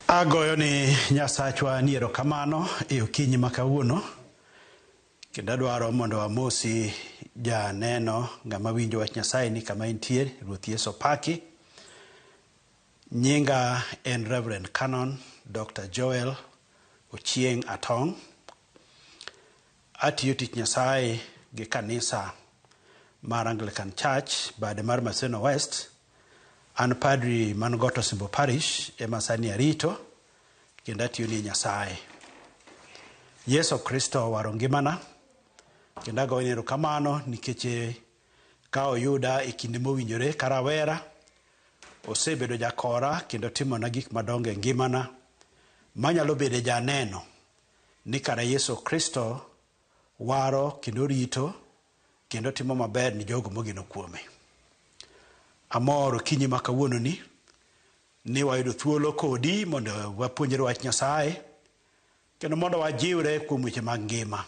Agoyo ni Nyasachwa ni erokamano e okinyi ma kawuono. Kendo adwaro mondo amosi janeno ng'ama winjo wach Nyasaye ni kama intie, Ruoth Yesu paki. Nyinga en Reverend Canon Dr. Joel Chiemb Atong. Atiyo tich Nyasaye gi kanisa mar Anglican Church bade mar Maseno West. An padri man Goto Simbo Parish ema sani arito kendo atiyo ni Nyasaye. Yesu Kristo waro ngimana kendo agoyo erokamano nikech ka oyuda e kinde mowinjore karawera osebedo jakora kendo timona gik madongo e ngimana manyalo bedo janeno ni kara Yesu Kristo waro kendo rito kendo timo maber ni jogo mogeno kuome. Amor okinyi ma kawuono ni wayudo thuolo kodi mondo wapuonjre wach Nyasaye kendo mondo wajiwre kuom weche mag ngima.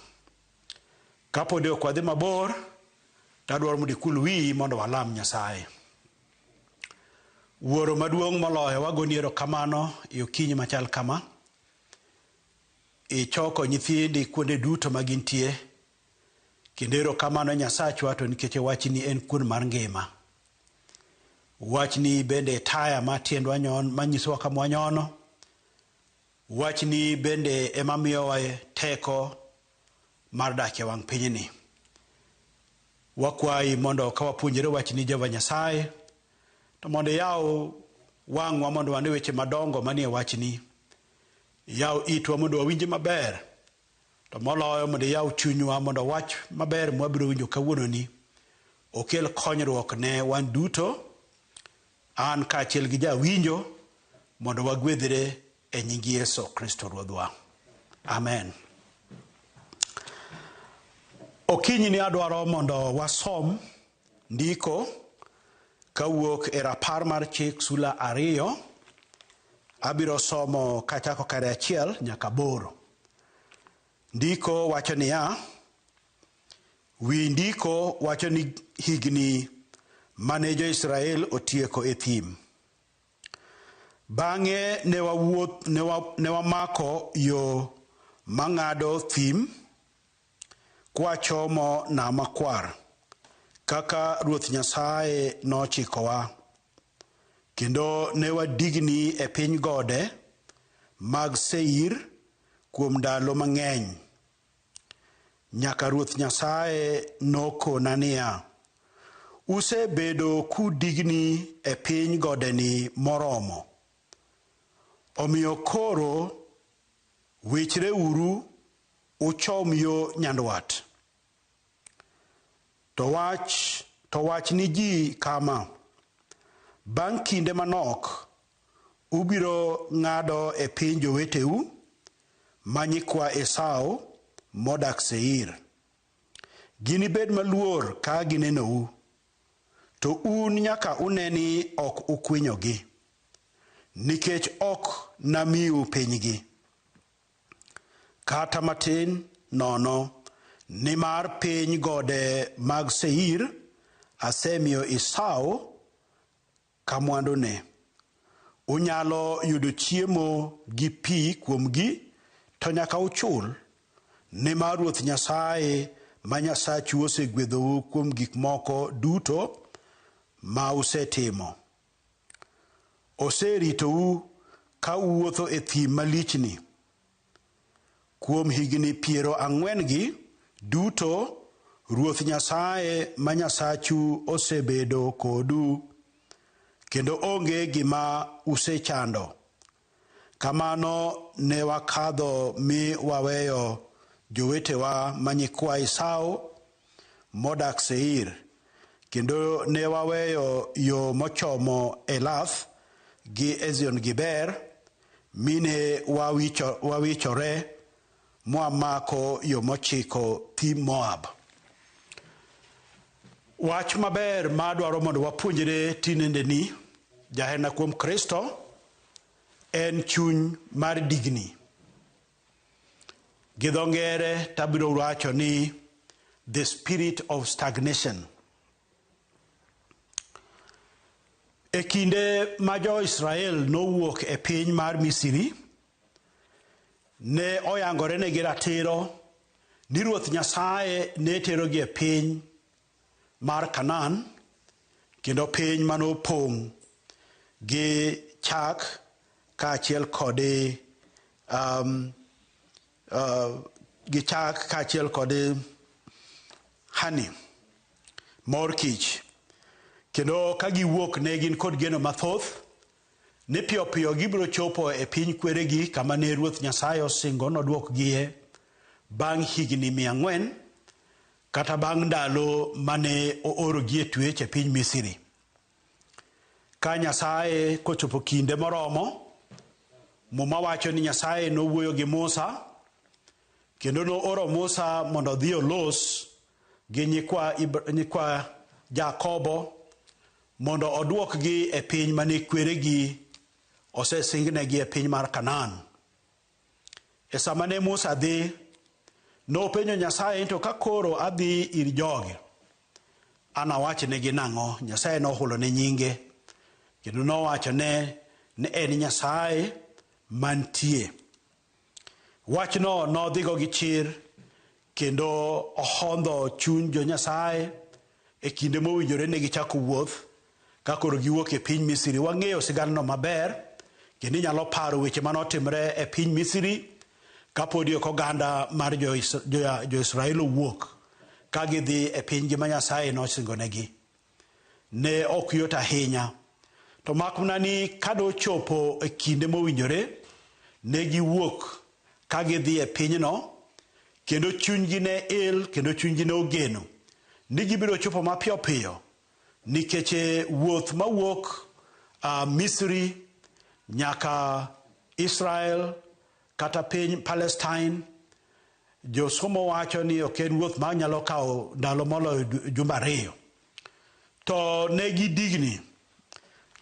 Kapodi ok wadhi mabor, tadwaro mondo ikul wiyi mondo walam Nyasaye. Wuoro maduong' moloyo wagoni erokamano e okinyi machal kama. Ichoko nyithindi kuonde duto ma gintie. Kendo erokamano Nyasachwa to nikech wachni en kuon mar ngima. Wachni bende taya ma tiendwa nyon manyisowa kama wanyono. Wachni bende ema miyowa teko mar dak e wang' pinyni. Wakwayi mondo ka wapuonjre wachni Jehova Nyasaye to mondo yaw wang'wa mondo wane weche madongo manie wachni. Yaw itwa mondo wawinje maber. To moloyo mondo yaw chunywa mondo wach maber mwabiro winjo kawuono ni okel konyruok ne wan duto. An kaachiel gi jawinjo mondo wagwedhre e nying Yesu Kristo Ruodhwa. Amen. Okinyi ni adwaro mondo wasom ndiko kawuok e rapar mar chik sula 2. Abiro somo kachako kare 1 nyaka 8. Ndiko wacho niya, wi ndiko wacho ni higni mane jo-Israel otieko e thim. Bang'e ne wamako yo mang'ado thim kwachomo nam makwar kaka Ruoth Nyasaye nochikowa. Kendo ne wadigni e piny gode mag Seir kuom ndalo mang'eny. Nyaka Ruoth Nyasaye nokona niya, usebedo kudigni e piny godeni moromo. Omiyo koro wichre uru uchom yo nyandwat. To wach ni ji kama, bang' kinde manok ubiro ng'ado e piny joweteu manyikwa Esau modak Seir. Ginibed maluor ka ginenou. To un nyaka uneni ok ukwinyogi, nikech ok namiu pinygi. Kata matin nono, nimar piny gode mag Seir asemiyo Esau ka mwandune. Unyalo yudo chiemo gi pi kuomgi, to nyaka uchul, nimar Ruoth Nyasaye ma Nyasachu osegwedhou kuom gik moko duto ma usetimo. Oseritou ka uwuotho e thim malichni. Kuom higni 40 duto, Ruoth Nyasaye ma Nyasachu osebedo kodu, kendo onge gima usechando. Kamano ne wakadho mi waweyo jowetewa manyikwa Esau modak Seir. Kendo ne waweyo yo mochomo Elath gi Ezion Giber, mine wawichore mwamako yo mochiko thim Moab. Wach maber ma dwaro mondo wapuonjre tinende ni jahena kuom Kristo en chuny mar digni. Gi dho ngere tabiro wacho ni the spirit of stagnation. E kinde ma jo Israel nowuok e piny mar Misri, ne oyangore ne gi ratiro ni Ruoth Nyasaye ne terogi e piny mar Canon, kendo piny manopong' gi chak kaachiel kod honey, mor kich. Kendo ka giwuok ne gin kod geno mathoth ni piyo piyo gibiro chopo e piny kweregi kama ne Ruoth Nyasaye osingo nodwokgie bang' higni 400 kata bang' ndalo mane oorogie twech e piny Misri. Ka Nyasaye kochopo kinde moromo, Muma wacho ni Nyasaye nowuoyo gi Musa, kendo nooro Musa mondo odhi olos gi nyikwa Jakobo mondo odwokgi e piny mane kweregi osesingnegi e piny mar Canon. E sama ne Musa dhi, nopenjo Nyasaye, to ka koro adhi ir jogi, an awachnegi nang'o? Nyasaye nohulo ne nyinge, kendo nowachone ni en Nyasaye mantie. Wachno nodhigo gi chir, kendo ohondho chuny jo Nyasaye e kinde mowinjore ne gichako wuoth ka koro giwuok e piny Misri. Wang'eyo sigalno maber, kendo inyalo paro weche manotimre e piny Misri kapodi ok oganda mar jo Israel owuok ka gidhi e pinygi ma Nyasaye nosingonegi. Ne ok yot ahinya, to makmana ni kadochopo e kinde mowinjore ne giwuok ka gidhi e pinyno, kendo chunygi ne il, kendo chunygi ne ogeno ni gibiro chopo mapiyo piyo, nikech wuoth mawuok Misri nyaka Israel kata piny Palestine, josomo wacho ni ok en wuoth ma nyalo kawo ndalo moloyo jumbe 2. To ne gidigni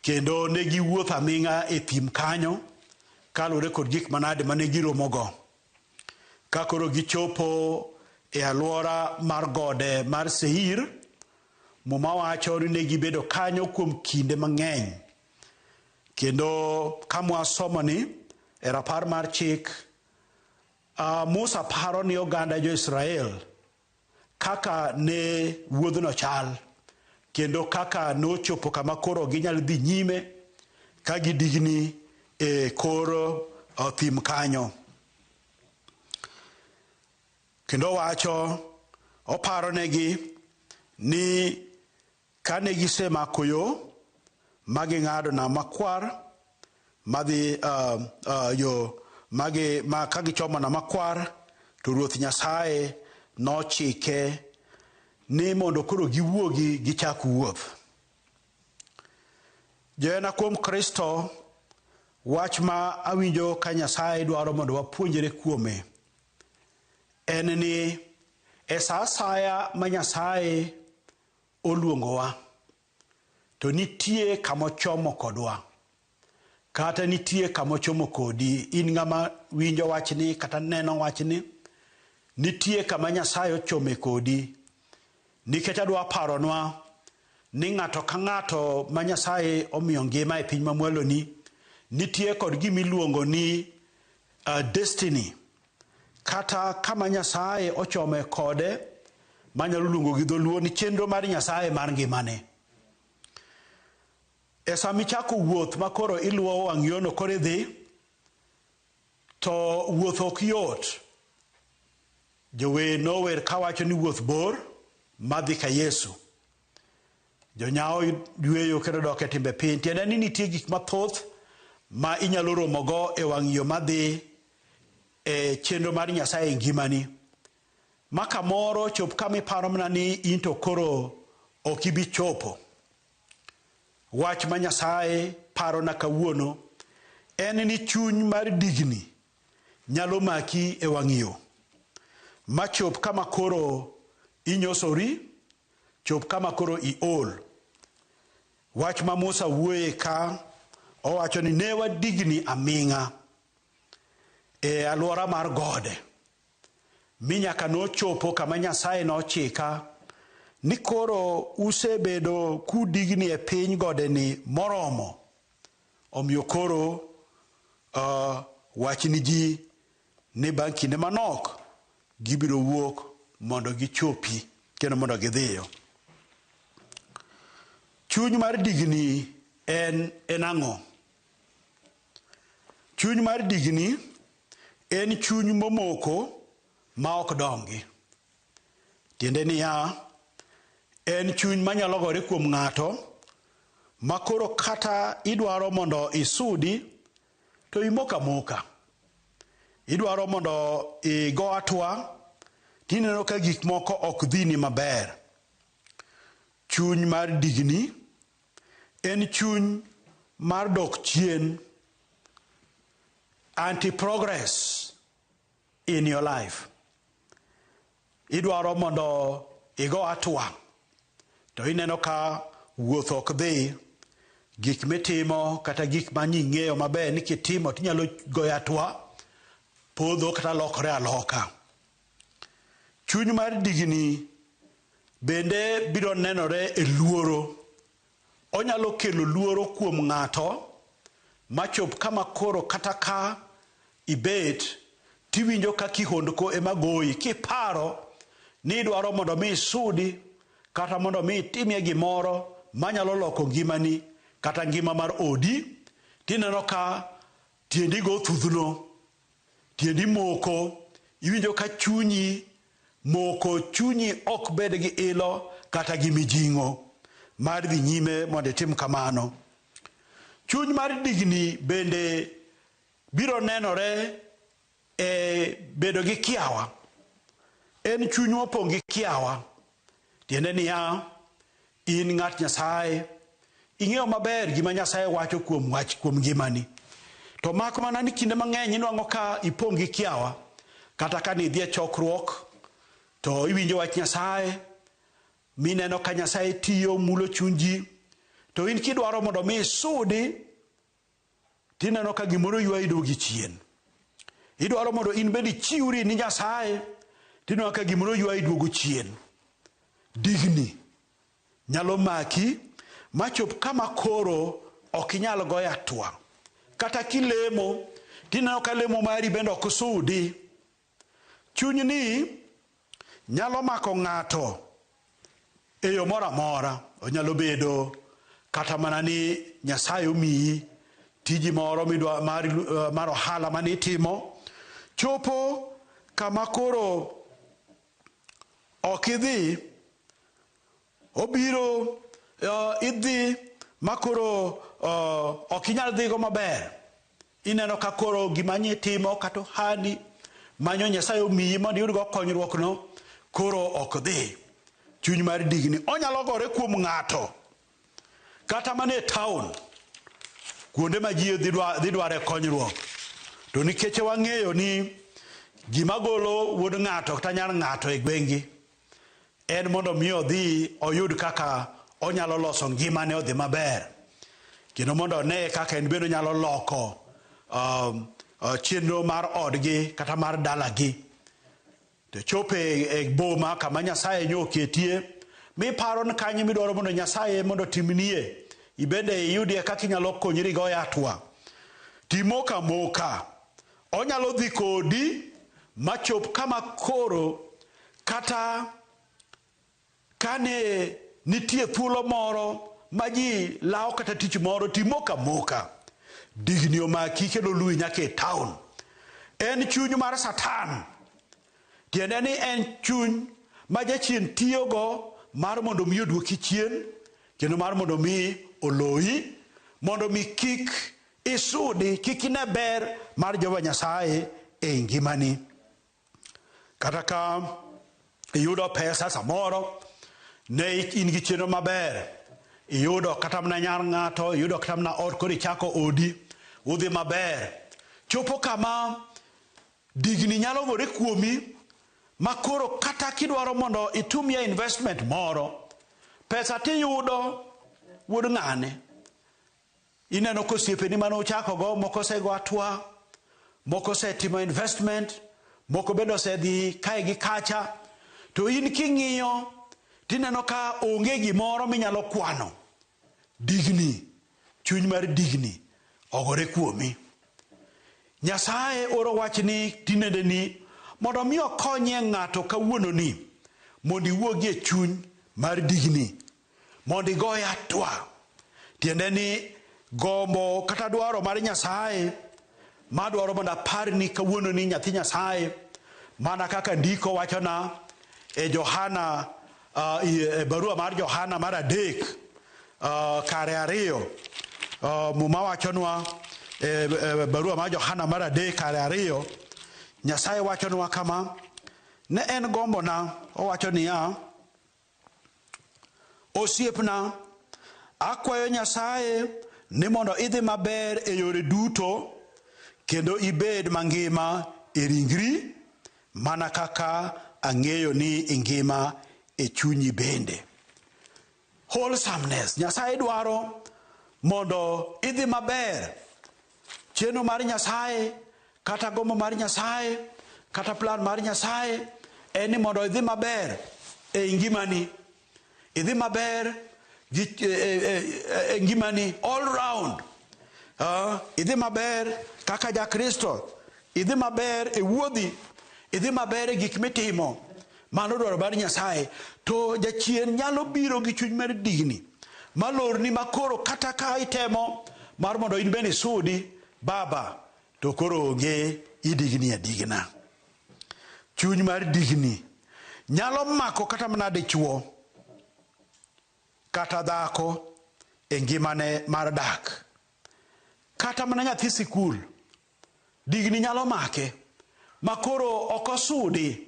kendo ne giwuotho aming'a e thim kanyo kaluwore kod gik manade mane giromogo. Ka koro gichopo e alwora mar gode mar Seir, Muma wacho ni ne gibedo kanyo kuom kinde mang'eny. Kendo kama wasomoni e rapar mar chik, Musa paro ni oganda jo Israel kaka ne wuodhno chal, kendo kaka nochopo kama koro ginyalo dhi nyime ka gidigni e kor thim kanyo. Kendo wacho, oparo negi ni kane gisemako yo maging'ado Nam Makwar madhi yo ka gichomo Nam Makwar, to Ruoth Nyasaye nochike ni mondo koro giwuogi gichak wuoth. Johera kuom Kristo, wach ma awinjo ka Nyasaye dwaro mondo wapuonjre kuome en ni e sa asaya ma Nyasaye oluongowa, to nitie kamochomo kodwa, kata nitie kamochomo kodi. In ng'ama winjo wachni kata neno wachni, nitie kama Nyasaye ochome kodi, nikech adwa paronwa ni ng'ato ka ng'ato ma Nyasaye omiyo ngima e piny mamwaloni nitie kod gimiluongo ni destiny, kata kama Nyasaye ochome kode, manyalo luongo gi dholuo ni chenro mar Nyasaye mar ngimane. E sama ichako wuoth ma koro iluwo wang' yono koro idhi, to wuoth ok yot. Jower nower kawacho ni wuoth bor madhi ka Yesu. Jonyao yweyo kendo dok e timbe piny. Tiende ni nitie gik mathoth ma inyalo romogo e wang' yo madhi e chenro mar Nyasaye ngimani. Ma kamoro chop kama iparo mana ni in to koro ok ibi chopo. Wach ma Nyasaye paro na kawuono en ni chuny mar digni nyalo maki e wang' yo, ma chop kama koro inyosori, chop kama koro iol. Wach ma Musa wuoye ka, owacho ni ne wadigni aming'a e alwora mar gode, mi nyaka nochopo kama Nyasaye nochika ni koro usebedo kudigni e piny gode ni moromo, omiyo koro wachni ji ni bang' kinde manok gibiro wuok mondo gichopi kendo mondo gidhiyo. Chuny mar digni en ang'o? Chuny mar digni en chuny momoko ma ok dongi. Tiende niya, en chuny manyalo gore kuom ng'ato ma koro kata idwaro mondo isudi to imoka moka. Idwaro mondo igo atwa tineno ka gik moko ok dhini maber. Chuny mar digni en chuny mar dok chien, anti-progress in your life. Idwaro mondo igo atwa to ineno ka wuoth ok dhi, gik mitimo kata gik manying'eyo maber ni kitimo tinyalo goyo atwa, podho kata lokore aloka. Chuny mar digni bende biro nenore e luoro. Onyalo kelo luoro kuom ng'ato machop kama koro kata ka ibet tiwinjo ka kihondko ema goyi, kiparo ni idwaro mondo mi isudi kata mondo mi itimie gimoro manyalo loko ngimani kata ngima mar odi, tineno ka tiendi go thudhno, tiendi moko, iwinjo ka chunyi moko, chunyi ok bed gi ilo kata gi mijing'o mar dhi nyime mondo itim kamano. Chuny mar digni bende biro nenore e bedo gi kiawa. En chuny mopong' gi kiawa. Tiende niya, in ng'at Nyasaye, ing'eyo maber gima Nyasaye wacho kuom ngimani. To mak mana ni kinde mang'eny inwang'o ka ipong' gi kiawa, kata ka ni dhi e chokruok to iwinjo wach Nyasaye, mineno ka Nyasaye tiyo mulo chuny ji, to in kidwaro mondo mi isudi, tineno ka gimoro ywayi dogi chien. Idwaro mondo in bende chiwri ni Nyasaye, tineno ka gimoro ywayi duogo chien. Digni nyalo maki machop kama koro ok inyal goyo atwa. Kata kilemo, tineno ka lemo mari bende ok sudi. Chuny ni nyalo mako ng'ato e yo moro amora. Onyalo bedo kata mana ni Nyasaye omiyi tiji moro mar ohala mane itimo, chopo kama koro ok idhi, obiro idhi makoro ok inyal dhigo maber. Ineno ka koro gima nitimo kata ohandi manyo Nyasaye omiyi mondo iyudgo konyruokno koro ok dhi. Chuny mar digni onyalo gore kuom ng'ato kata mana e town, kuonde ma ji dhi dware konyruok. To nikech wang'eyo ni gima golo wuod ng'ato kata nyar ng'ato e gwengi en mondo mi odhi oyud kaka onyalo loso ngimane odhi maber, kendo mondo one kaka en bende nyalo loko chenro mar odgi kata mar dalagi. To chope e boma kama Nyasaye nyoketie, miparo ni kanyo midwaro mondo Nyasaye mondo timnie, ibende iyudie kaka inyalo konyri go atwa. Timoka moka, onyalo dhi kodi machop kama koro kata kane nitie thuolo moro ma ji lawo kata tich moro, timoka moka. Digni omaki kendo luwi nyaka e town. En chuny mar Satan. Tiende ni en chuny ma jachien tiyogo mar mondo mi oduoki chien, kendo mar mondo mi oloyi, mondo mi kik isudi, kik ine ber mar Jehova Nyasaye e ngimani. Kata ka iyudo pesa samoro, ne in gi chenro maber, iyudo kata mana nyar ng'ato, iyudo kata mana ot, koro ichako odi, udhi maber. Chopo kama digni nyalo gore kuomi, makoro kata kidwaro mondo itumie investment moro, pesa tiyudo wuod ng'ane. Ineno kosiepeni mane uchako go, moko osego atwa, moko osetimo investment, moko bende osedhi kae gi kacha, to in king'iyo tineno ka onge gimoro minyalo kwano. Digni, chuny mar digni ogore kuomi. Nyasaye oro wachni tinende ni mondo mi okonye ng'ato kawuono ni mondo iwuogi e chuny mar digni, mondo igoye atwa. Tiende ni gombo kata dwaro mar Nyasaye madwaro mondo aparni kawuono ni nyathi Nyasaye, mana kaka ndiko wachona e Johana, e barua mar Johana mar 3 kare 2, muma wachonwa barua mar Johana mar 3 kare 2, Nyasaye wachonwa kama: ne en gombona, owacho niya, osiepna, akwayo Nyasaye ni mondo idhi maber e yore duto kendo ibed mangima e ringri, mana kaka ang'eyo ni ingima e chunyi bende. Wholesomeness, Nyasaye dwaro mondo idhi maber. Chenro mar Nyasaye kata gombo mar Nyasaye kata plan mar Nyasaye en ni mondo idhi maber e ngimani. Idhi maber e ngimani all round. Idhi maber kaka ja Kristo, idhi maber e wuodhi, idhi maber e gik mitimo. Mano dwaro mar Nyasaye. To jachien nyalo biro gi chuny mar digni malorni makoro kata ka itemo mar mondo in bende sudi baba, to koro onge idigni adigna. Chuny mar digni nyalo mako kata mana dichuo kata dhako e ngimane mar dak, kata mana nyathi sikul. Digni nyalo make makoro okosudi.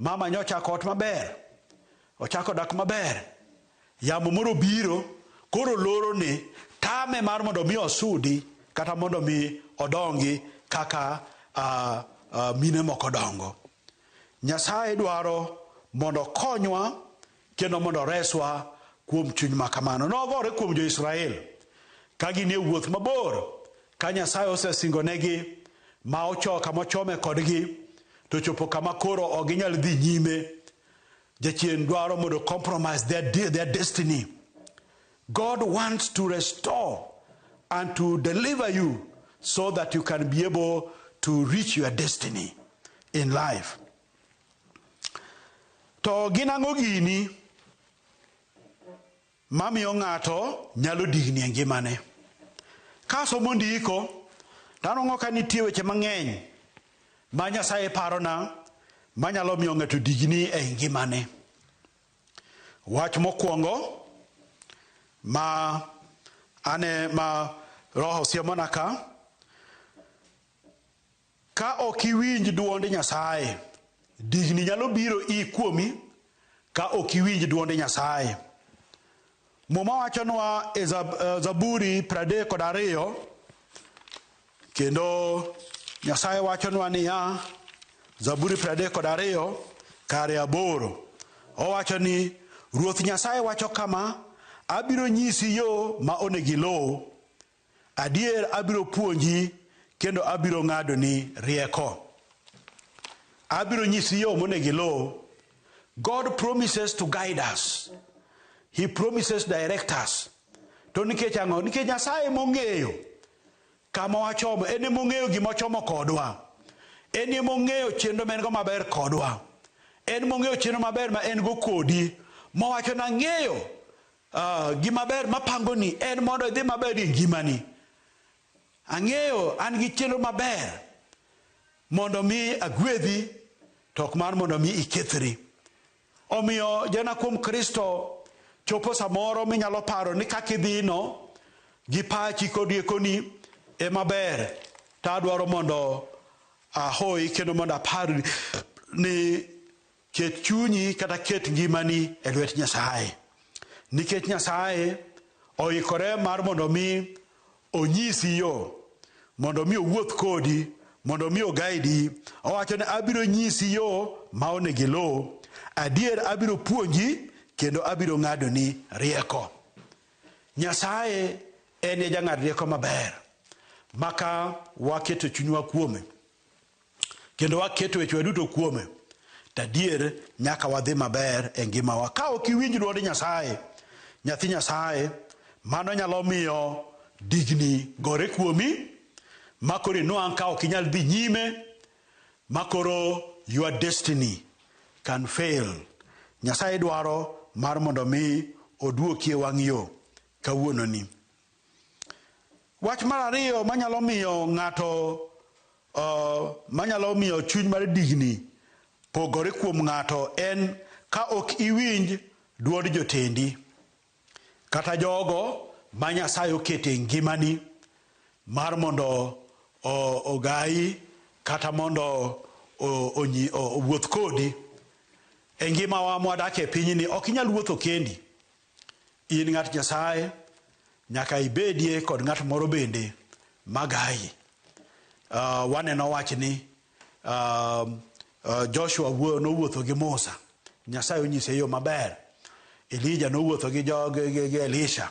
Mama nyocha ot maber, ochako dak maber, yamo moro biro, koro loro ni tame mar mondo mi osudi kata mondo mi odongi kaka mine moko dongo. Nyasaye dwaro mondo konywa kendo mondo reswa kuom chuny makamano. Nogore kuom jo-Israel ka gin e wuoth mabor, ka Nyasaye osesingonegi ma ochoka mochome kodgi, to chopo kama koro oginyal dhi nyime. Jachien dwaro mondo compromise their destiny. God wants to restore and to deliver you so that you can be able to reach your destiny in life. To ginang'o gini mamiyo ng'ato nyalo digni e ngimane. Kasomo ndiko tanong'o ka nitie weche mang'eny ma Nyasaye parona manyalo miyo ng'ato digni e ngimane. Wach mokwongo ma Roho siemona ka ok iwinj duond Nyasaye, digni nyalo biro kuomi ka ok iwinj duond Nyasaye. Muma wachonwa e Zaburi 32, kendo Nyasaye wachonwa niya, Zaburi 32 kare 8, owacho ni Ruoth Nyasaye wacho kama: abiro nyisi yo ma onego iluw, adier abiro puonji kendo abiro ng'adoni rieko. Abiro nyisi yo monego iluw. God promises to guide us. He promises direct us. To nikech ang'o? Nikech Nyasaye mong'eyo kama wachomo, ene mong'eyo gima ochomo kodwa. Ene mong'eyo chenro ma en go maber kodwa. En mong'eyo chenro maber ma en go kodi. Mowacho na ng'eyo gima ber mapangoni en mondo idhi maber e ngimani. Ang'eyo an gi chenro maber mondo mi agwedhi, to ok mar mondo mi ikethri. Omiyo jana kuom Kristo chopo samoro minyalo paro ni kaka idhino gi pachi kod riekoni e maber. Ta adwaro mondo ahoyi kendo mondo apar ni ket chunyi kata ket ngimani e lwet Nyasaye. Nikech Nyasaye oikore mar mondo mi onyisi yo, mondo mi owuoth kodi, mondo mi ogaidi. Owacho ni abiro nyisi yo ma onego iluw, adier abiro puonji kendo abiro ng'adoni rieko. Nyasaye en e jang'ad rieko maber, maka waketo chunywa kuome kendo waketo wechewa duto kuome. tadier nyaka wadhi maber e ngimawa. Ka ok iwinj dwond Nyasaye, nyathi Nyasaye, mano nyalo miyo digni gore kuomi, makoro inuang' ka ok inyal dhi nyime, makoro your destiny can fail. Nyasaye dwaro mar mondo mi oduokie wang' yo kawuononi. Wach mar ariyo manyalo miyo ng'ato manyalo miyo chuny mar digni pogore kuom ng'ato en ka ok iwinj dwond jotendi kata jogo ma Nyasaye okete ngimani mar mondo ogai kata mondo owuoth kodi. E ngimawa mwadake e pinyni ok inyal wuotho kendi. In ng'at Nyasaye nyaka ibedie kod ng'at moro bende magai. Waneno wachni Joshua nowuotho gi Musa, Nyasaye onyise yo maber. Elijah nowuotho gi Elisha.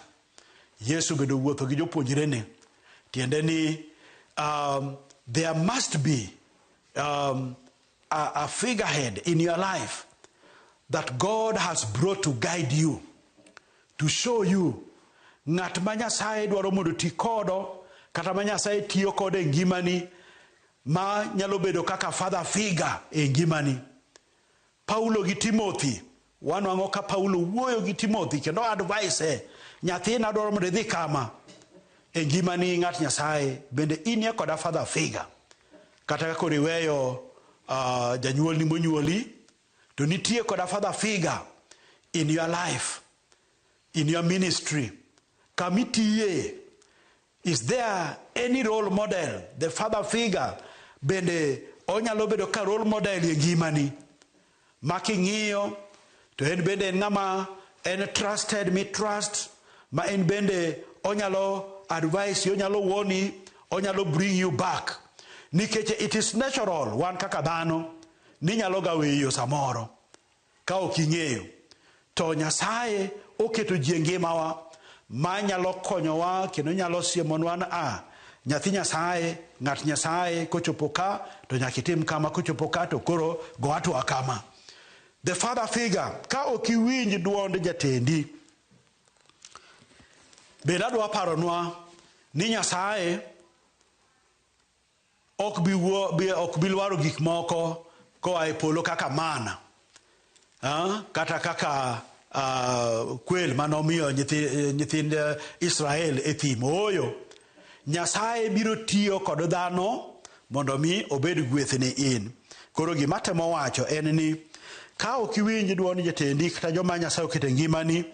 Yesu bende owuotho gi jopuonjrene. Tiende ni there must be a figurehead in your life that God has brought to guide you, to show you ng'at ma Nyasaye dwaro mondo ti kodo, kata ma Nyasaye tiyo kode e ngimani, ma nyalo bedo kaka father figure e ngimani. Paulo gi Timothy, wanwang'o ka Paulo wuoyo gi Timothy kendo advice nyathina dwaro mondo idhi kama. E ngimani ng'at Nyasaye bende inie koda father figure. Kata kaka riweyo janyuolni monyuoli, to nitie koda father figure in your life, in your ministry. Kamitiye, is there any role model? The father figure bende onyalo bedo ka role model e ngimani. Making'iyo to en bende en ng'ama en trusted, me trust, ma en bende onyalo advise you, onyalo warni, onyalo bring you back. Nikech it is natural, wan kaka dhano, ni nyalo gaweyo samoro ka ok ing'eyo. To Nyasaye oketo ji e ngimawa ma nyalo konyowa kendo nyalo siemonwa na nyathi Nyasaye, ng'at Nyasaye kochopo ka to nyaka itim kama, kochopo ka to koro go atwa kama. The father figure, ka ok iwinj dwond jatendi, bende adwa paronwa ni Nyasaye ok bi lwaro gik moko koa e polo kaka mana, kata kaka kwel manomiyo nyithind Israel e thim. Oyo, Nyasaye biro tiyo kod dhano mondo mi obed gweth ne in. Koro gima temo wacho en ni ka ok iwinj dwond jatendi kata joma Nyasaye okete ngimani,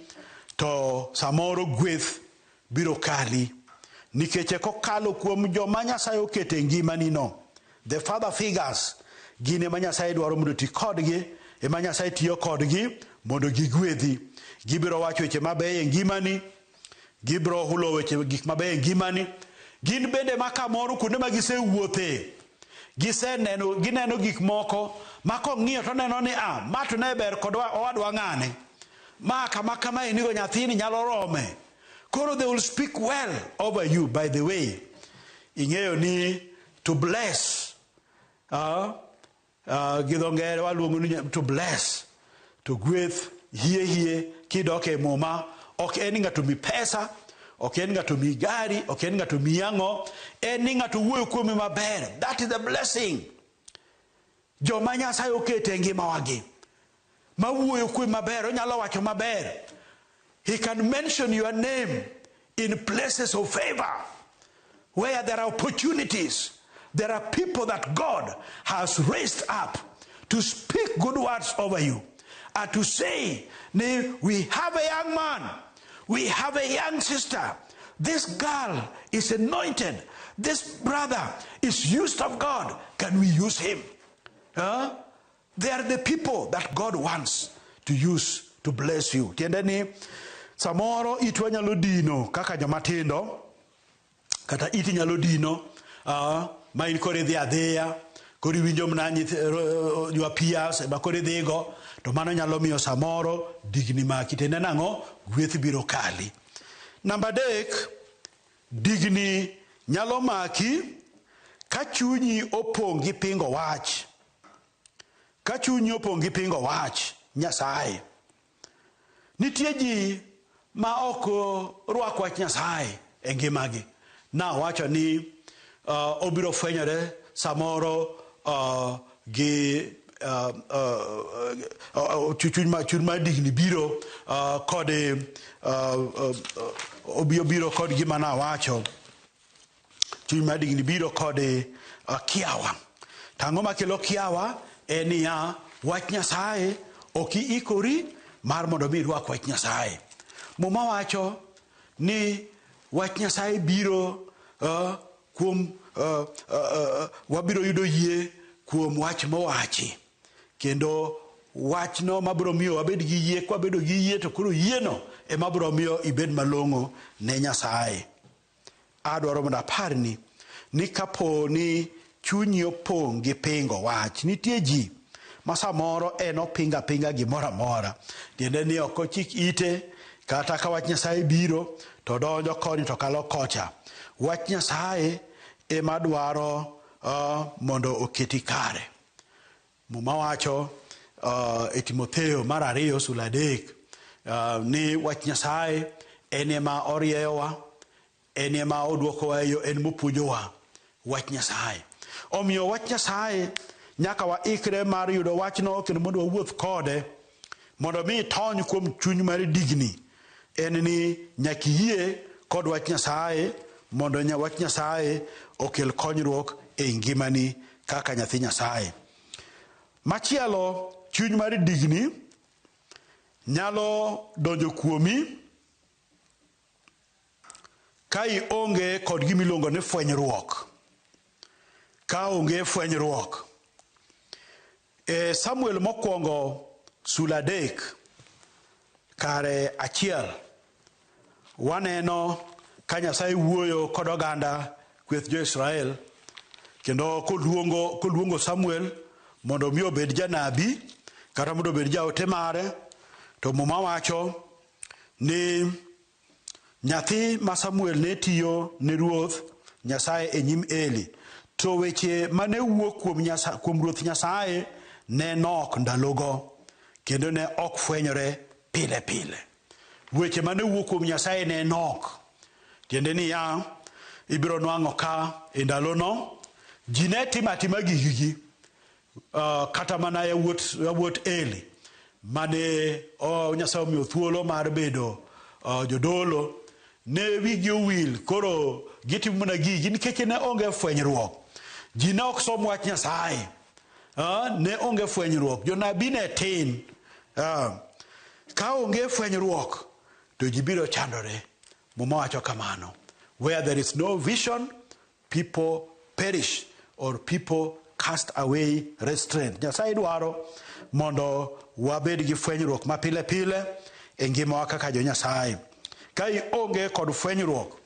to samoro gweth biro kali. Nikech kokalo kuom joma Nyasaye okete ngimani no, the father figures, gine ma Nyasaye dwaro mondo ti kodgi, ema Nyasaye tiyo kodgi mondo gigwedhi. Gibiro wacho weche mabeyo e ngimani, gibiro hulo weche gik mabeyo e ngimani. Gin bende maka moro kuonde ma gisewuothe, gineno gik moko ma kong'iyo to neno ni ma to ne ber kod owadwa ng'ane, ma kama enigo nyathini nyalo rome. Koro they will speak well over you. By the way, ing'eyo ni to bless, gidongere waluongo ni to bless, to gweth, hie kidok e muma, ok en ng'ato mi pesa, ok en ng'ato mi gari, ok en ng'ato mi ang'o, en ni ng'ato wuoyo kuomi maber. That is the blessing. Joma Nyasaye okete ngimawagi, ma wuoyo kuomi maber, onyalo wacho maber. He can mention your name in places of favor, where there are opportunities. There are people that God has raised up to speak good words over you, and to say, we have a young man, we have a young sister, this girl is anointed, this brother is used of God, can we use him? They are the people that God wants to use to bless you. Tiendeni, samoro itwa nyalo dino kaka jomatindo, kata iti nyalo dino, ma in kore dhi adhiya, kori winjo mna your peers, ma kore dhigo, to mano nyalo miyo samoro digni maki. Tiende nang'o? Gweth biro kali. Number 3, digni nyalo maki ka chunyi opong' gi pingo wach. ka chunyi opong' gi pingo wach Nyasaye, nitie ji ma ok rwako wach Nyasaye e ngimagi. Nawacho ni obiro fwenyore samoro gi chuny mar digni biro kod obiro kod gima nawacho, chuny mar digni biro kod kiawa. Tang'o makelo kiawa en niya, wach Nyasaye ok iikori mar mondo mi irwak wach Nyasaye. Muma wacho ni wach Nyasaye biro kuom wabiro yudo yie kuom wach mowachi, kendo wachno mabiro miyo wabed gi yie. Kwa bedo gi yie to koro yieno ema biro miyo ibed malong'o ne Nyasaye. Adwaro mondo aparni ni kapo ni chunyi opong' gi pingo wach, nitie ji ma samoro en opinga gimoro amora, tiende ni ok ochik ite, kata ka wach Nyasaye biro to donjo koni to kalo kocha. Wach Nyasaye ema dwaro mondo oketi kare. Muma wacho e Timotheo mar 2 sura 3 ni wach Nyasaye en ema orieyowa, en ema oduokowa yo, en mopuonjowa wach Nyasaye. Omiyo wach Nyasaye nyaka waikre mar yudo wachno kendo mondo wawuoth kode mondo mi tony kuom chuny mar digni. En ni nyaka yie kod wach Nyasaye mondo wach Nyasaye okel konyruok e ngimani kaka nyathi Nyasaye. Machielo, chuny mar digni nyalo donjo kuomi ka ionge kod gimiluongo ni fwenyruok. Ka onge fwenyruok, Samuel mokwongo sura 3 kare 1 waneno ka Nyasaye wuoyo kod oganda kweth jo-Israel, kendo koluongo Samuel mondo mi obed janabi kata mondo obed jaote mare. To Muma wacho ni nyathi ma Samuel ne tiyo ne Ruoth Nyasaye e nyim Eli, to weche mane wuok kuom Ruoth Nyasaye ne nok ndalogo, kendo ne ok fwenyore pile pile. Weche mane wuok kuom Nyasaye ne nok, tiende ni ya ibiro nwang'o ka e ndalono ji ne timo gigi kata mana yawuot Eli mane Nyasaye omiyo thuolo mar bedo jodolo, ne wigi owil, koro gitimo mana gigi nikech ne onge fwenyruok. Ji ne ok som wach Nyasaye, ne onge fwenyruok, jonabi ne tin. Ka onge fwenyruok to ji biro chandore. Muma wacho kamano, where there is no vision, people perish, or people cast away restraint. Nyasaye dwaro mondo wabed gi fwenyruok ma pile pile e ngimawa kaka jo Nyasaye. Ka ionge kod fwenyruok,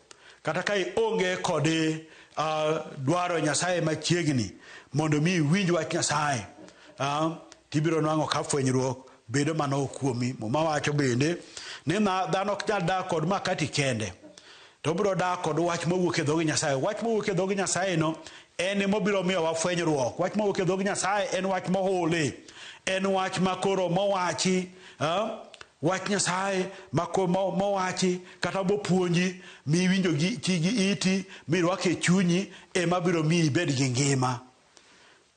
kata ka ionge kod dwaro Nyasaye machiegni mondo mi winj wach Nyasaye, tibiro nwang'o ka fwenyruok bedo mana kuomi. Muma wacho bende ni dhano ok nyal dak kod makati kende, to biro dak kod wach mawuok e dhogi Nyasaye. Wach mawuok e dhogi Nyasaye no en mobiro miyo wa fwenyruok. Wach mawuok e dhogi Nyasaye en wach mohole, en wach makoro mowachi, wach Nyasaye mowachi kata mopuonji miwinjo gi iti, mirwake chunyi, ema biro mi ibed gi ngima.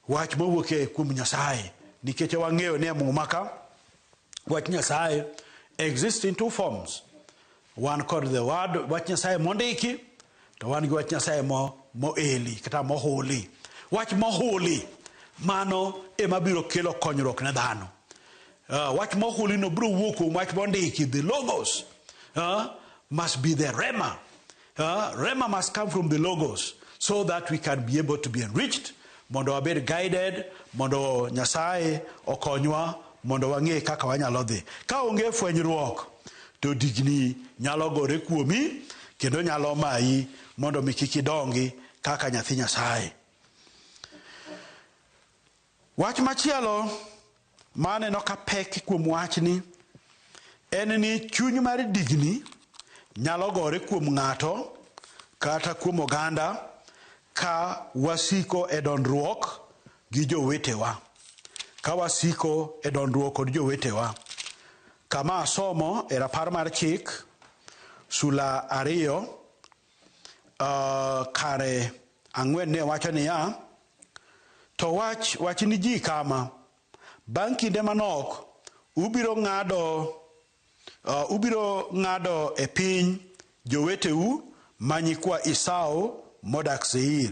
Wach mawuok kuom Nyasaye, nikech wang'eyo ni Muma ka wach Nyasaye exists in 2 forms. One called the word wach Nyasaye mondiki, to one gi wach Nyasaye moeli kata moholi. Wach moholi mano ema biro kelo konyruok ne dhano. Wach moholi no biro wuok kuom wach mondiki. The logos must be the rema. Rema must come from the logos so that we can be able to be enriched, mondo wabed guided, mondo Nyasaye okonywa, mondo wang'e kaka wanyalo dhi. Ka onge fwenyruok to digni nyalo gore kuomi, kendo nyalo mayi mondo mi kik idongi kaka nyathi Nyasaye. Wach machielo maneno ka pek kuom wachni en ni chuny mar digni nyalo gore kuom ng'ato kata kuom oganda ka wasiko e dondruok gi jowetewa. kawasiko e dondruok kod jowetewa. Kama asomo e rapar mar chik sula 2 kare 4 ne wacho niya, to wach ni ji kama, bang' kinde manok ubiro ng'ado e piny joweteu manyikwa Esau modak Seir.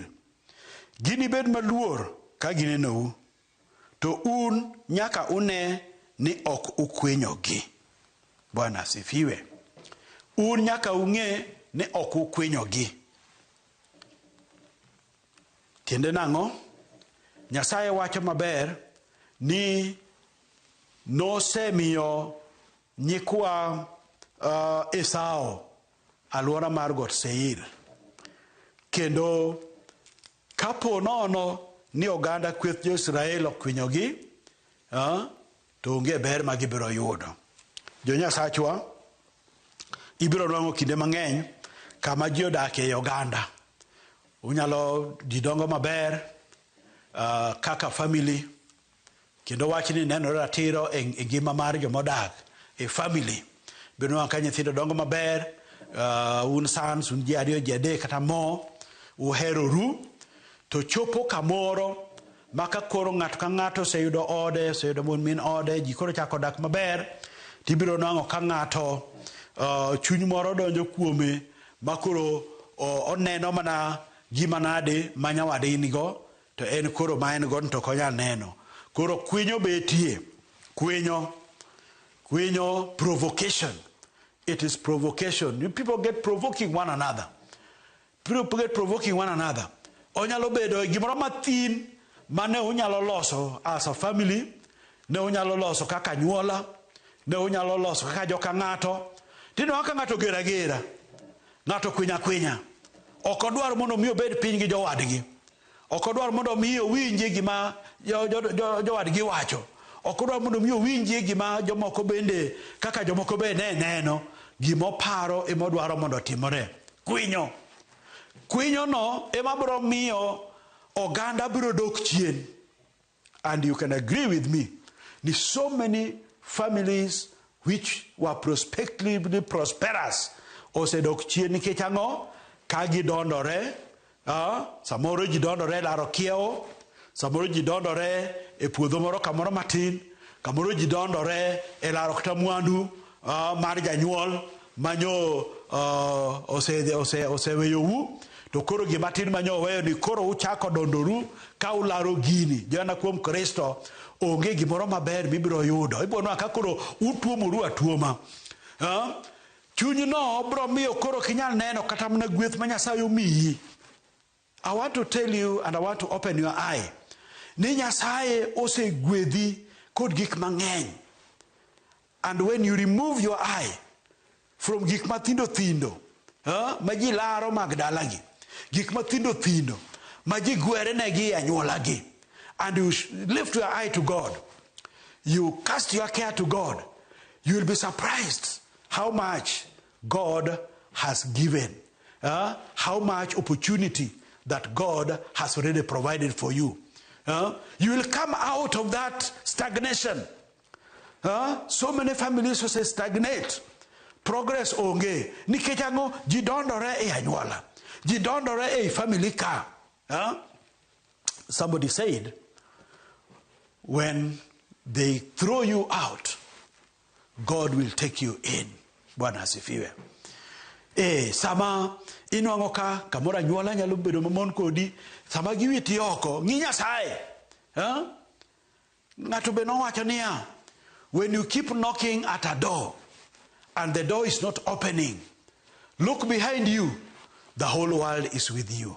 Gini bed maluor ka ginenou, to un nyaka une ni ok ukwenyogi. Bwana asifiwe. Un nyaka ung'e ni ok ukwenyogi. Tiende nang'o? Nyasaye wacho maber ni nosemiyo nyikwa Esau alwora mar got Seir. Kendo kapo nono ni oganda kweth jo-Israel okwinyogi, to onge ber ma gibiro yudo. Jo-Nyasachwa, ibiro nwang'o kinde mang'eny kama ji odak e oganda. Unyalo jidongo maber kaka family, kendo wach ni neno ratiro e ngima mar jomodak e family. Biro nwang'o ka nyithindo dongo maber, un sons, un ji ariyo ji adek kata mo, uheroru, to chopo kamoro maka koro ng'ato ka ng'ato oseyudo ode, oseyudo min ode, ji koro chako dak maber, tibiro nwang'o ka ng'ato chuny moro donjo kuome makoro oneno mana gima nade ma nyawade nigo, to en koro ma en go to konyal neno. Koro kwinyo betie, kwinyo, provocation. It is provocation. You people get provoking one another. People get provoking one another. Onyalo bedo gimoro mathin mane unyalo loso as a family, ne unyalo loso kaka nyuola, ne unyalo loso kaka joka ng'ato. Tino kaka ng'ato gera, ng'ato kwinya. Ok odwar mondo mi obed piny gi jowadgi. Ok odwar mondo mi owinje gima jowadgi wacho. Ok odwar mondo mi owinje gima jomoko bende kaka jomoko bende neno, gimoparo ema odwaro mondo timore. Kwinyo no ema biro miyo oganda biro dok chien. And you can agree with me, ni so many families which were prospectively prosperous osedok chien nikech ang'o? Ka gidondore, samoro ji dondore laro kiewo, samoro ji dondore e puodho moro kamoro matin, kamoro ji dondore e laro kata mwandu mar janyuol manyo oseweyou, to koro gima tin manyo weyo ni koro uchako dondoru ka ularo gini. Jana kuom Kristo onge gimoro maber mibiro yudo. Ibonwa ka koro utuomoru atuoma. Chuny no bro miyo koro kinyal neno kata mna gweth ma Nyasaye omiyi. I want to tell you and I want to open your eye. Ni Nyasaye osegwedhi kod gik mang'eny. And when you remove your eye from gik mathindo, ma ji laro mag dalagi, gik mathindo, ma ji gwere negi anyuolagi, and you lift your eye to God, you cast your care to God, you will be surprised how much God has given, how much opportunity that God has already provided for you. You will come out of that stagnation. So many families will say stagnate. Progress onge. Nikech ang'o? Ji dondore e anyuola. Ji dondore e family ka. Somebody said, when they throw you out, God will take you in. Bwana asifiwe. Sama inwang'o ka kamoro anyuola nyalo bedo mamon kodi, sama giwiti oko, ng'i Nyasaye. Ng'ato be nowacho niya, when you keep knocking at a door and the door is not opening, look behind you, the whole world is with you.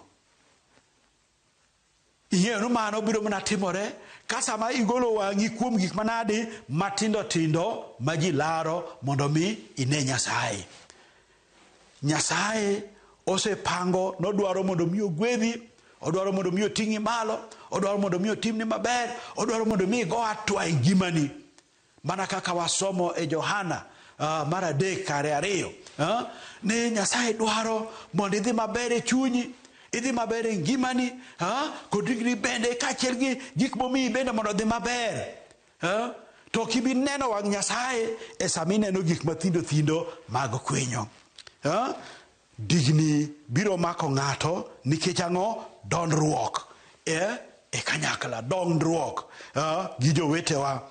Ing'eyo mano biro mana timore ka sama igolo wang'i kuom gik manade matindo ma ji laro mondo mi ine Nyasaye. Nyasaye osepango, nodwaro mondo mi ogwedhi, odwaro mondo mi oting'i malo, odwaro mondo mi otimni maber, odwaro mondo mi go atwa e ngimani. Mana kaka wasomo e Johana mar 3 kare 2, ni Nyasaye dwaro mondo idhi maber e chunyi, idhi maber e ngimani, kod ringri bende kaachiel gi gik momiyi bende mondo odhi maber. to kibi neno wang' Nyasaye e sama ineno gik mathindo thindo mag kwinyo. Digni biro mako ng'ato nikech ang'o? Dondruok e kanyakla, dondruok gi jowetewa,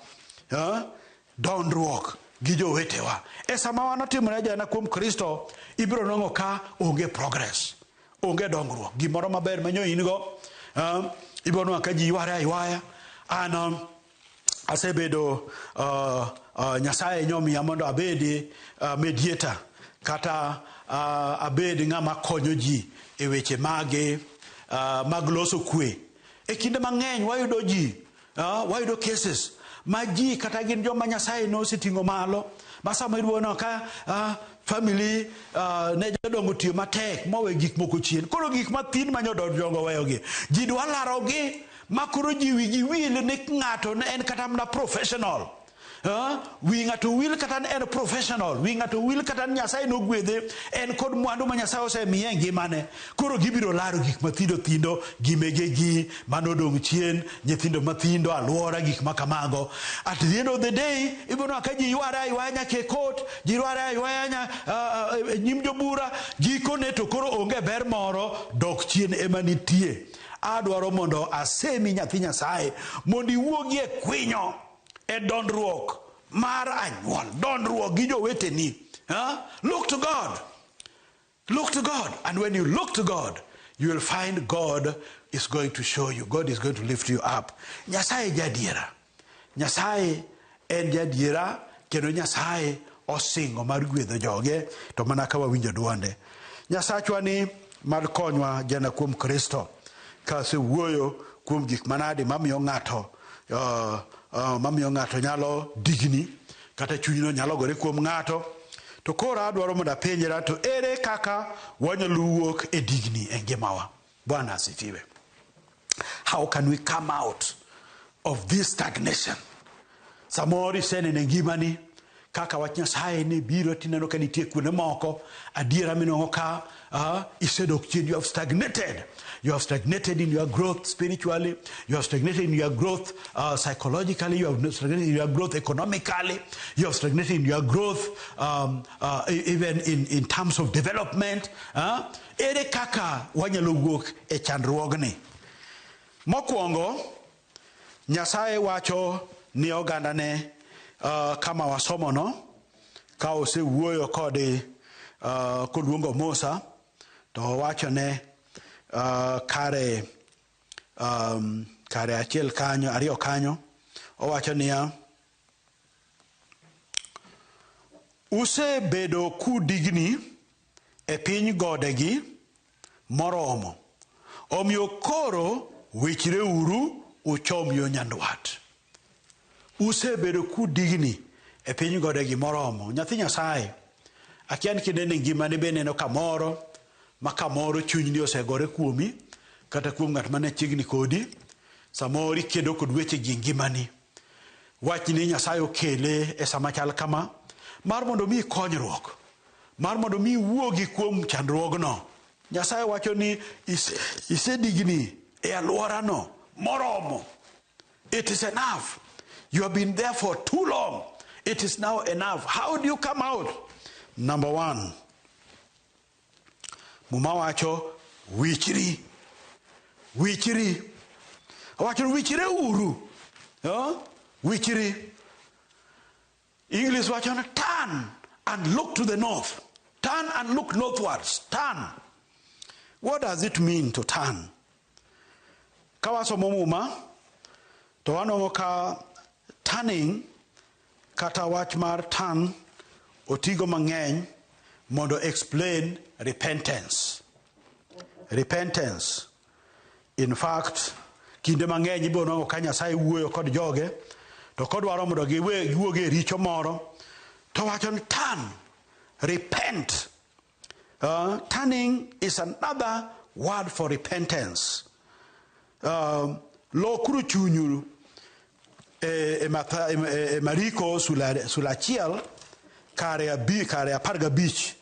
dondruok gi jowetewa. E sama wan otimore jana kuom Kristo, ibiro nong'o ka onge progress, onge dongruok. Gimoro maber manyo in go, ibiro nong'o ka ji yware aywaya. An asebedo Nyasaye nyomiya mondo abedi mediator, kata abedi ng'ama konyo ji e weche mag loso kwe. E kinde mang'eny wayudo ji, wayudo cases ma ji kata gin joma Nyasaye noseting'o malo, ma sama iduono ka family ne jodongo tiyo matek mowe gik moko chien. Koro gik mathin ma jodongo weyogi, ji dwa larogi, ma koro ji wigi wil ni ng'ato ne en kata mna professional. Wi ng'ato wil kata en professional, wi ng'ato wil kata Nyasaye nogwedhe en kod mwandu ma Nyasaye osemiye ngimane. Koro gibiro laro gik mathindo thindo, gimegegi manodong' chien, nyithindo mathindo, alwora, gik makamago. At the end of the day, ibiro ka ji yware aywaya nyaka court, ji yware aywaya nyim jobura, gikone to koro onge ber moro, dok chien ema nitie. Adwaro mondo asemi nyathi Nyasaye mondo iwuogi e kwinyo, e dondruok mar anyuol, dondruok gi joweteni. Look to God. Look to God. And when you look to God, you will find God is going to show you. God is going to lift you up. Nyasaye jadiera. Nyasaye en jadiera, kendo Nyasaye osingo mar gwedho joge, to mana ka wawinjo dwonde. Nyasachwa ni mar konywa jana kuom Kristo, ka se wuoyo kuom gik manade mamiyo ng'ato nyalo digni, kata chunyno nyalo gore kuom ng'ato. To koro adwaro mondo apenjra, to ere kaka wanyalo wuok e digni e ngimawa? Bwana asifiwe. How can we come out of this stagnation? Samori senene ngimani kaka wach Nyasaye ni biro tineno ka nitie kuonde moko adiera minong'o ka isedok chien. You have stagnated. You have stagnated in your growth spiritually. You have stagnated in your growth psychologically. You have stagnated in your growth economically. You have stagnated in your growth even in terms of development. Ere kaka wanyalo wuok e chandruogni? Mokwongo, Nyasaye wacho ni ogandane kama wasomo no, ka osewuoyo kode koluongo Musa, to wacho ne kare achiel kanyo, ariyo kanyo, owacho niya, usebedo kudigni e piny godegi moromo, omiyo koro wichreuru uchom yo nyandwat. Usebedo kudigni e piny godegi moromo. Nyathi Nyasaye, akian kinene ngimani be neno kamoro, ma kamoro chunyni osegore kuomi, kata kuom ng'at mane chiegni kodi, samori kedo kod weche gi ngimani. Wachni Nyasaye okele e sama chal kama, mar mondo mi konyruok, mar mondo mi wuogi kuom chandruogno. Nyasaye wacho ni isedigni e alworano moromo. It is enough. You have been there for too long. It is now enough. How do you come out? Number one, Muma wacho wichri. Wichri. Wacho wichre uru. Wichri. English wacho turn and look to the north. Turn and look northwards. Turn. What does it mean to turn? Kawasomo Muma, to wanongo ka turning kata wach mar turn otigo mang'eny mondo explain repentance. Repentance. In fact, kinde mang'eny ibono ka Nyasaye wuoyo kod joge, to kodwaro mondo giwuoge richo moro, to wacho ni turn, repent. Turning is another word for repentance. Lokuru chunyu Mariko sulachiel kare 15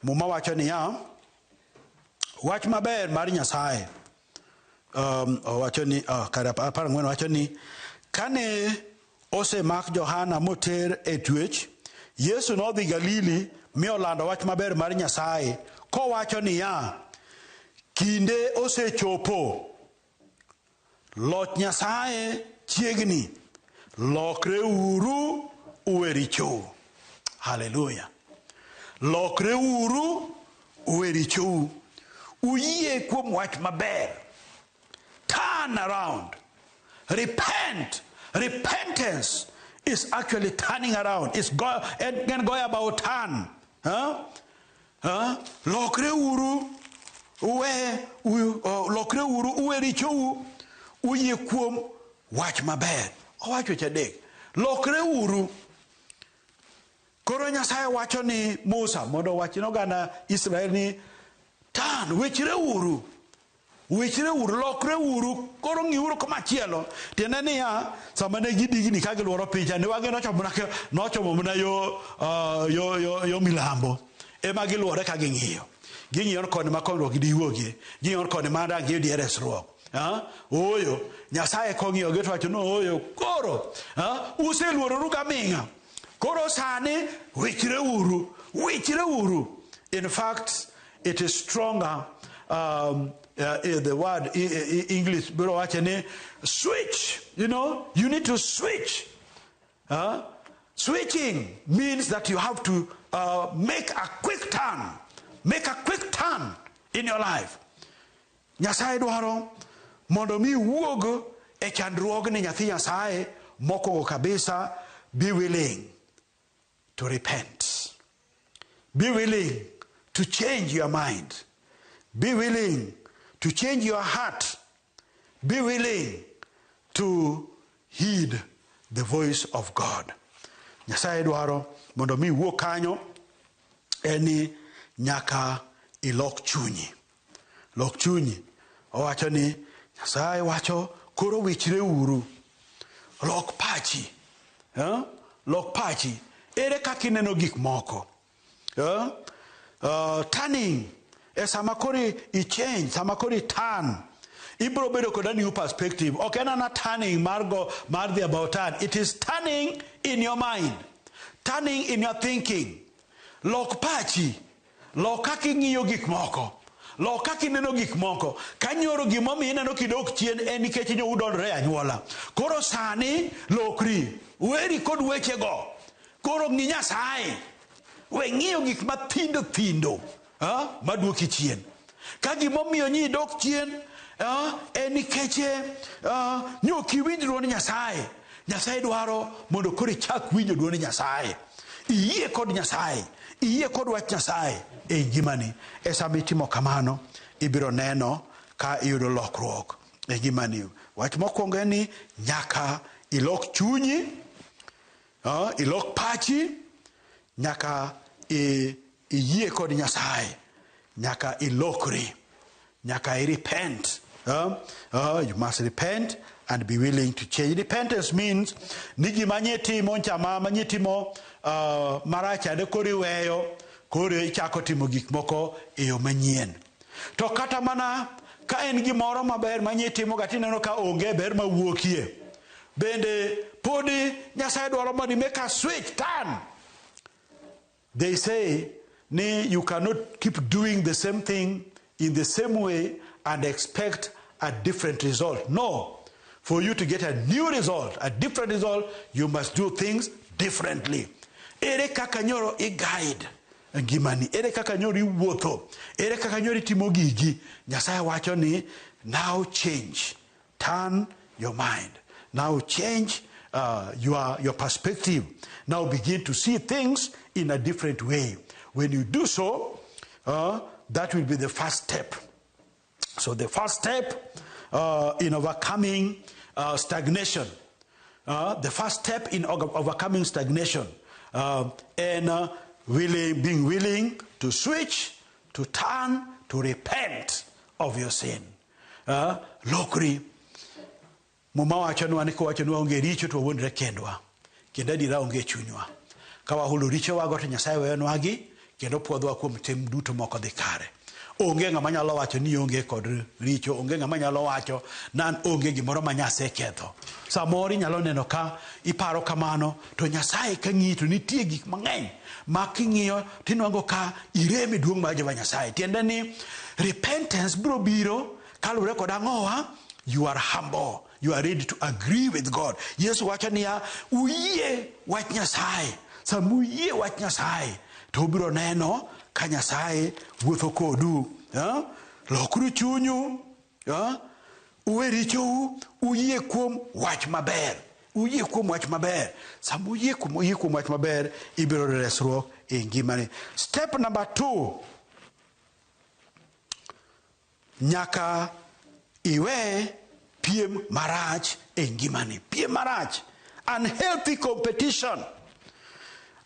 Muma wacho niya, wach maber mar Nyasaye wacho ni kare 14 wacho ni kane ose mak Johana moter e twech. Yesu no dhi Galili mi olando wach maber mar Nyasaye kowacho niya, kinde osechopo, loch Nyasaye chiegni, lokre uru uwe richo. Hallelujah. Lokre uru uwe richo. Uyie kuom wach maber. Turn around. Repent. Repentance is actually turning around. It's can go about turn. Lokre uru uwe richo. Uyie kuom wach maber. Owacho chadek. Lokre uru. Koro Nyasaye wacho ni Musa mondo wachino gana Israel ni turn, wechre uru, lokre uru, koro ng'iuru komachielo. Tiende niya, sama ne gidigni ka giluoro picha, ne wagi nochomo mana yo milambo, ema giluore ka ging'iyo. Ging'iyo koni ma kongruok gidiwuogie, ging'iyo koni ma rangi di resruok. Oyo, Nyasaye kong'iyo gi to wacho no oyo, koro useluororu ka ming'a. Koro sani wechre uru. In fact, it is stronger. The word English, switch. You know, you need to switch. Switching means that you have to make a quick turn. Make a quick turn in your life. Nyasaye dwaro mondo mi wuog e chandruok ni nyathi Nyasaye moko kabisa. Be willing to repent. Be willing to change your mind. Be willing to change your heart. Be willing to heed the voice of God. Nyasaye dwaro mondo mi wuok kanyo eni nyaka ilok chunyi. Lok chunyi. Owacho ni Nyasaye wacho koro wichre uru. Lok pachi. Lok pachi. Ere kaka ineno gik moko. Turning. Samakori I change. Samakori turn. Ibro bedo koda new perspective. Okay, na turning margo about turn. It is turning in your mind. Turning in your thinking. Lok pachi. Lok kaka ing'iyo gik moko. Lok kaka ineno gik moko. Kanyoro gimomiyo ineno kidok chien en nikech udonre anyuola. Koro sani lokri. Weri kod wechego. Koro ng'i Nyasaye. We ng'iyo gik mathindo. Maduoki chien. Ka gimomiyo nyi dok chien en nikech nyoki winj dwond Nyasaye. Nyasaye dwaro mondo koro ichak winjo dwond Nyasaye. Iyie kod Nyasaye. Iyie kod wach Nyasaye e ngimani. E sama itimo kamano ibiro neno ka iyudo lokruok e ngimani. Wach mokwongo en ni nyaka ilok chunyi, ilok pachi, nyaka iyie kod Nyasaye, nyaka ilokri, nyaka repent. You must repent and be willing to change. Repentance means nigi manyetimo chama manyetimo maracha de kori weyo kori ichako timo gik moko e yo manyien. To kata mana ka en gimoro maber manyetimo gatineno ka onge ber mawuokie. Bende podi Nyasaye dwaro mondo make a switch, turn. They say you cannot keep doing the same thing in the same way and expect a different result. No. For you to get a new result, a different result, you must do things differently. Ere kaka nyoro I guide ngimani. Ere kaka nyoro I wuotho. Ere kaka nyoro itimo gigi. Nyasaye wacho ni now change. Turn your mind. Now change your perspective. Now begin to see things in a different way. When you do so, that will be the first step. So the first step in overcoming stagnation. The first step in overcoming stagnation. And being willing to switch, to turn, to repent of your sin. Lokri. Muma wachanwa niko wachanwa onge richo to wondre kendwa. Kenda dira onge chunywa. Kawa hulu richo wago to Nyasaye wenwagi. Kendo puodhwa kuom tim duto moko dhi kare. Onge ng'ama nyalo wacho ni onge kod richo, onge ng'ama nyalo wacho nan onge gimoro ma Nyasaye ketho. Samoro inyalo neno ka iparo kamano, to Nyasaye ka ng'i to nitie gik mang'eny ma king'iyo tinwango ka ireme duong' mar Jehova Nyasaye. Tiende ni repentance biro biro kalure kod ang'owa, you are humble, you are ready to agree with God. Yesu wacho niya, uyie wach Nyasaye. Samu uyie wach Nyasaye to biro neno ka Nyasaye wuotho kodu. Lokuru chunyu, uwe richou, uyie kuom wach maber. Uyie kuom wach maber. Samu uyie kuom wach maber, ibiro resruok e ngimani. Step number 2, nyaka iwe piem marach e ngimani. Piem marach. Unhealthy competition.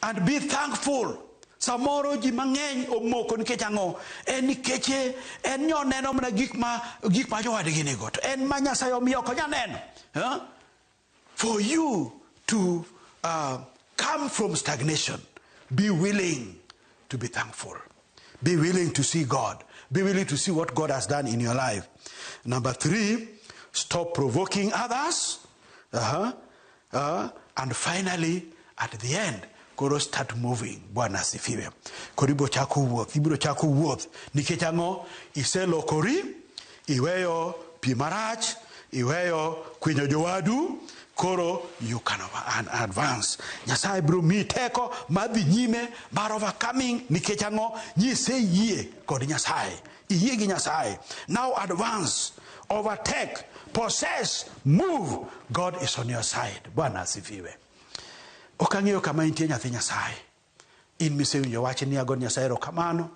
And be thankful. Samoro ji mang'eny omoko nikech ang'o? En nikech en neno mana gik ma jowadgi nigo. To en ma Nyasaye omiyo ok onya neno. For you to come from stagnation, be willing to be thankful. Be willing to see God. Be willing to see what God has done in your life. Number 3, stop provoking others. And finally, at the end, koro start moving. Bwana asifiwe. Koro ibiro chako wuoth. Nikech ang'o? Iselokori, iweyo pi marach, iweyo kwinyo jowadu, koro you can advance. Nyasaye biro miyi teko madhi nyime mar overcoming. Nikech ang'o? Nyise yie kod Nyasaye. Iyie gi Nyasaye. Now advance, overtake, possess, move. God is on your side. Bwana asifiwe. Okang'eyo kama intie nyathi Nyasaye. In misewinjo wach ni ago Nyasaye erokamano.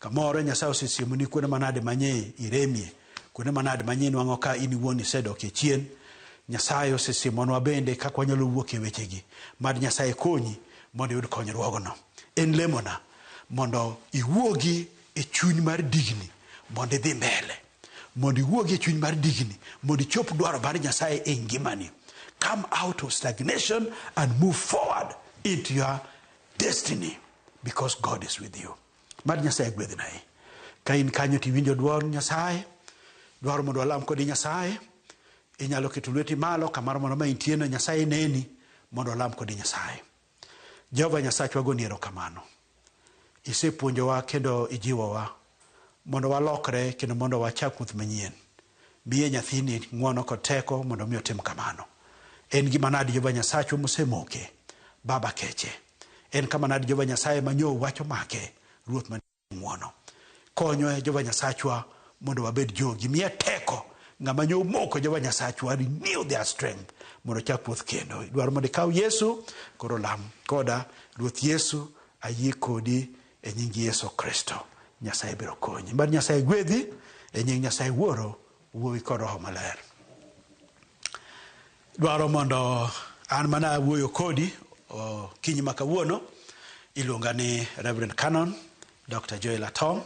Kamoro Nyasaye osesiemo ni kuonde manade manye iremie. Kuonde manade manye nwang'o ka in iwuon isedok e chien. Nyasaye osesiemonwa bende kaka wanyalo wuok e wechegi. Mad Nyasaye konyi mondo iyud konyruogno. En lemona mondo iwuogi e chuny mar digni mondo idhi mbele. Mondo iwuogi e chuny mar digni mondo ichop dwaro mar Nyasaye e ngimani. Come out of stagnation and move forward into your destiny because God is with you. Mad Nyasaye gwedhi nae. Ka in kanyo tiwinjo dwaro Nyasaye, dwaro mondo alam kodi Nyasaye, inyalo keto lweti malo kamaro mondo ma intie no Nyasaye neni mondo alam kodi Nyasaye. Jehova Nyasaye wagoni erokamano. Isepuonjowa kendo ijiwowa mondo walokre kendo mondo wachak wuoth manyien. Miye nyathini ng'wono kod teko mondo mi otim kamano. En gima nadi Jehova Nyasaye mosemoke, Baba keche. En kama nadi Jehova Nyasaye manyo wacho make, Ruoth man ng'wono. Konyo Jehova Nyasaye mondo wabed jogi. Miye teko ng'ama nyo moko Jehova Nyasaye renew their strength mondo chak wuoth kendo. Dwaro mondo ikaw Yesu koro lam koda. Ruoth Yesu ayie kodi e nying Yesu Kristo. Nyasaye biro konyi. Mad Nyasaye gwedhi e nying Nyasaye Wuoro, Wuowi kod Roho Maler. Dwaro mondo an mana wuoyo kodi kinyi makawuono. Iluonga ni Reverend Canon Dr. Joel Atong.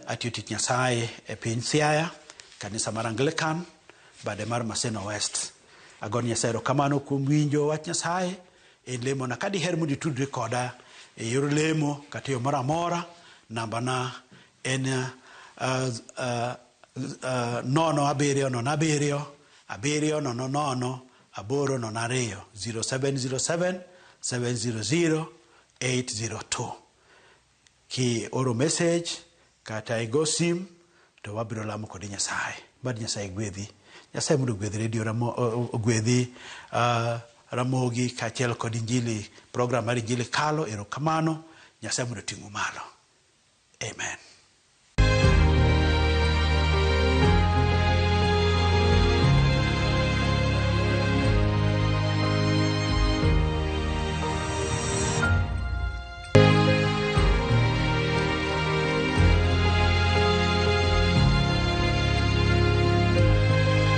Atiyo tich Nyasaye e piny Siaya, kanisa mar Anglican, bade mar Maseno West. Agon Nyasaye erokamano kuom winjo wach Nyasaye. En lemona ka diher mondo itudri koda e yor lemo kata yo moro amora. Namba na en 0707 700 802 0707 700 802. Ki oro message kata igo sim to wabiro lamo kodi Nyasaye. Bad Nyasaye gwedhi. Nyasaye mondo gwedhi radio gwedhi Ramogi kaachiel kod Injili, program mar Injili kalo erokamano. Nyasaye mondo ting'u malo. Amen.